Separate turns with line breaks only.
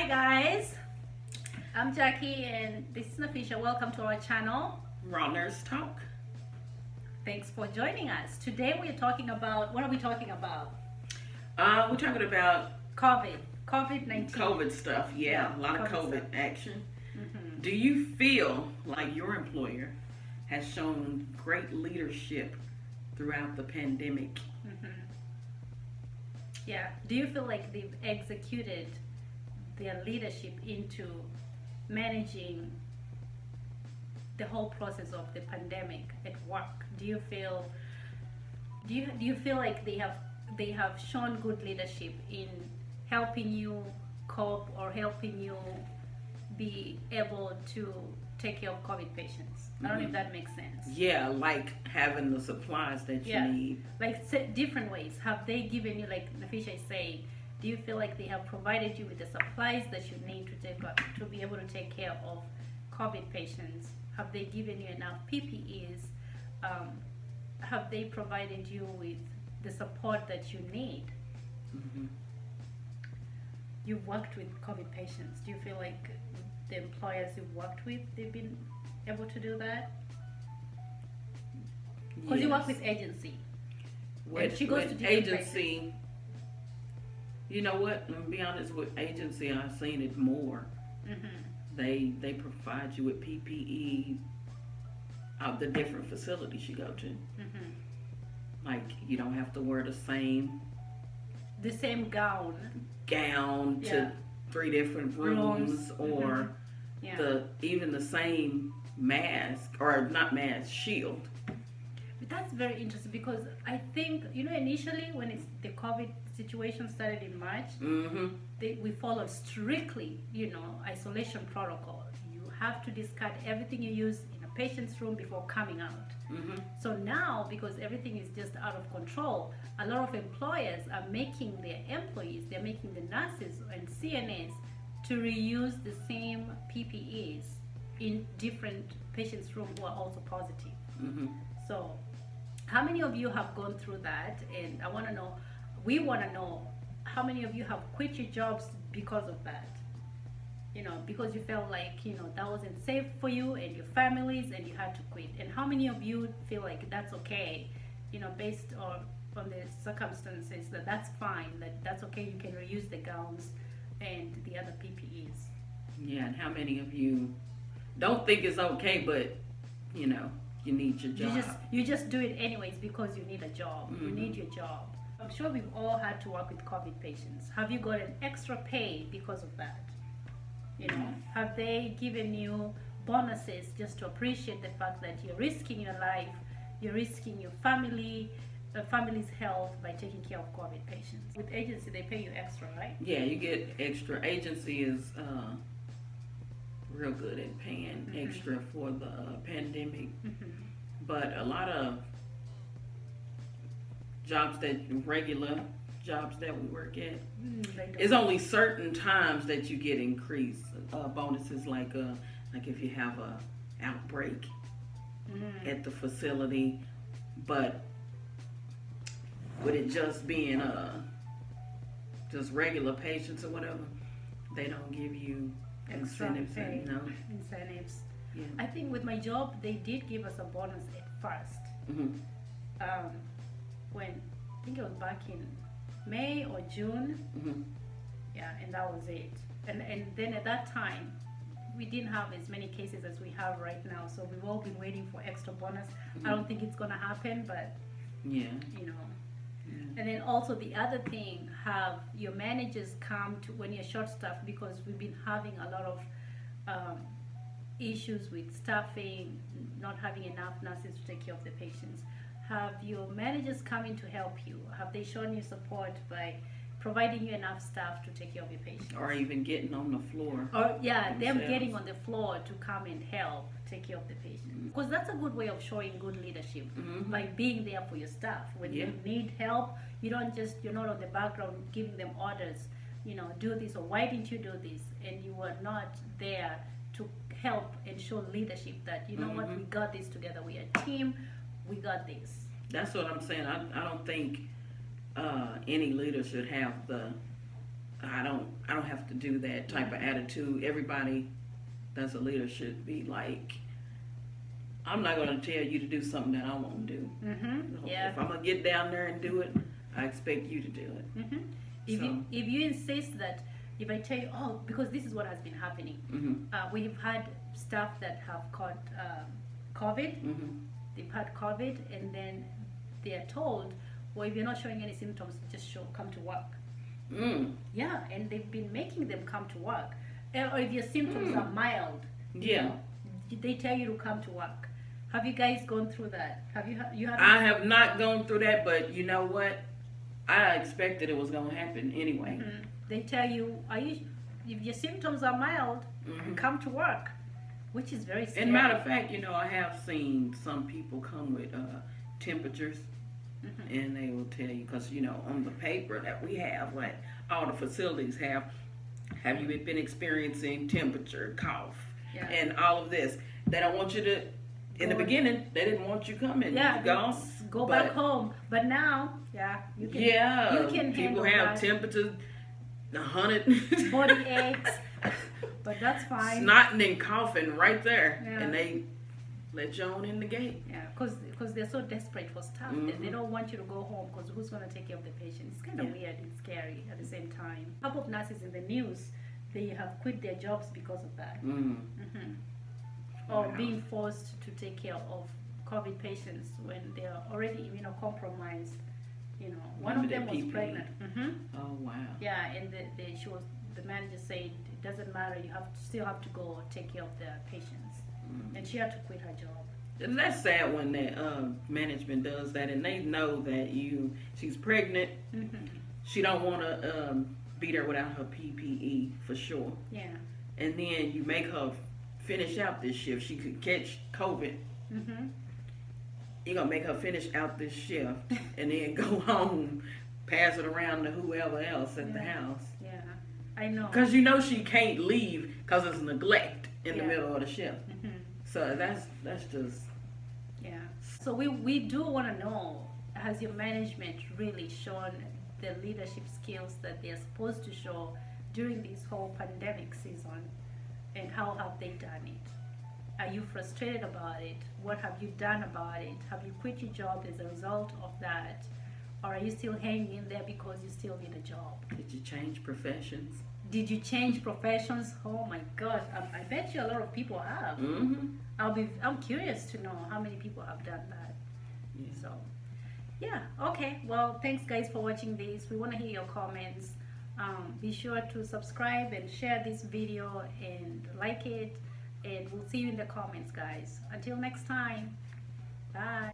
Hi guys, I'm Jackie and this is Nafisha. Welcome to our channel.
Raw Nurse Talk.
Thanks for joining us. Today we're talking about, what are we talking about?
We're talking about
COVID-19.
COVID stuff. Yeah, a lot of COVID
stuff.
action.
Mm-hmm.
Do you feel like your employer has shown great leadership throughout the pandemic?
Mm-hmm. Yeah. Do you feel like they've executed their leadership into managing the whole process of the pandemic at work? Do you feel like they have shown good leadership in helping you cope or helping you be able to take care of COVID patients? I don't know if that makes sense.
Yeah, like having the supplies that you need.
Like different ways. Have they given you, like Nafisha is saying, do you feel like they have provided you with the supplies that you need to be able to take care of COVID patients? Have they given you enough PPEs? Have they provided you with the support that you need?
Mm-hmm.
You've worked with COVID patients. Do you feel like the employers you've worked with, they've been able to do that? Because you work with agency.
With
she goes to different
agency, places. You know what? Let me be honest. With agency, I've seen it more.
Mm-hmm.
They provide you with PPE of the different facilities you go to.
Mm-hmm.
Like you don't have to wear the same
gown
to 3 different rooms or even the same mask, or not mask, shield.
That's very interesting because I think, initially when the COVID situation started in March, we followed strictly, isolation protocol. You have to discard everything you use in a patient's room before coming out. So now, because everything is just out of control, a lot of employers are making their employees, they're making the nurses and CNAs to reuse the same PPEs in different patients' rooms who are also positive. So how many of you have gone through that? And we want to know how many of you have quit your jobs because of that? Because you felt like, that wasn't safe for you and your families and you had to quit. And how many of you feel like that's okay, based on the circumstances, that's fine, that's okay, you can reuse the gowns and the other PPEs?
Yeah, and how many of you don't think it's okay, but, you need your job.
You just do it anyways because you need a job. You need your job. I'm sure we've all had to work with COVID patients. Have you gotten extra pay because of that? Have they given you bonuses just to appreciate the fact that you're risking your life, you're risking your family's health by taking care of COVID patients? With agency, they pay you extra, right?
Yeah, you get extra. Agency is real good at paying extra for the pandemic. But a lot of regular jobs that we work at, it's only certain times that you get increased bonuses, like if you have a outbreak at the facility. But with it just being just regular patients or whatever, they don't give you incentives.
Incentives.
Yeah.
I think with my job, they did give us a bonus at first. When I think it was back in May or June. Yeah, and that was it. And then at that time, we didn't have as many cases as we have right now, so we've all been waiting for extra bonus. I don't think it's gonna happen, but And then also the other thing, have your managers come to when you're short staffed, because we've been having a lot of issues with staffing, not having enough nurses to take care of the patients. Have your managers come in to help you? Have they shown you support by providing you enough staff to take care of your patients?
Or even getting on the floor.
Or them getting on the floor to come and help take care of the patients. Because that's a good way of showing good leadership, by being there for your staff. When you need help, you're not on the background giving them orders, do this, or why didn't you do this? And you were not there to help and show leadership that, what, we got this together, we are a team, we got this.
That's what I'm saying. I don't think any leader should have the I don't have to do that type of attitude. Everybody that's a leader should be like, I'm not going to tell you to do something that I won't do.
Yeah.
If I'm going to get down there and do it, I expect you to do it.
If you insist that, if I tell you, oh, because this is what has been happening. We've had staff that have caught COVID. They've had COVID, and then they are told, well, if you're not showing any symptoms, just come to work. Yeah, and they've been making them come to work. Or if your symptoms are mild, you know, they tell you to come to work. Have you guys gone through that? I
have not gone through that, but you know what? I expected it was going to happen anyway.
They tell you, if your symptoms are mild, come to work, which is very scary.
And matter of fact, you know, I have seen some people come with temperatures, and they will tell you, because, you know, on the paper that we have, like all the facilities have you been experiencing temperature, cough, and all of this? They don't want you to, in the beginning, they didn't want you coming.
Yeah, go back home. But now, you can
people have temperatures, 100.
Body aches, but that's fine.
Snotting and coughing right there, and they let you on in the gate.
Yeah, because they're so desperate for staff that they don't want you to go home, because who's going to take care of the patient? It's kind of weird and scary at the same time. A couple of nurses in the news, they have quit their jobs because of that. Or being forced to take care of COVID patients when they are already immunocompromised. You know, one of them was pregnant.
Oh wow.
Yeah, and the manager said it doesn't matter. You still have to go take care of the patients, and she had to quit her job.
And that's sad when that management does that, and they know that she's pregnant. She don't want to be there without her PPE for sure.
Yeah.
And then you make her finish out this shift. She could catch COVID. You're going to make her finish out this shift and then go home, pass it around to whoever else at the house.
Yeah, I know.
Because you know she can't leave because it's neglect in the middle of the shift. So that's just...
Yeah. So we do want to know, has your management really shown the leadership skills that they're supposed to show during this whole pandemic season? And how have they done it? Are you frustrated about it? What have you done about it? Have you quit your job as a result of that? Or are you still hanging in there because you still need a job?
Did you change professions?
Did you change professions? Oh my God, I bet you a lot of people have. I'm curious to know how many people have done that. So, yeah, okay. Well, thanks guys for watching this. We want to hear your comments. Be sure to subscribe and share this video and like it, and we'll see you in the comments, guys. Until next time, bye.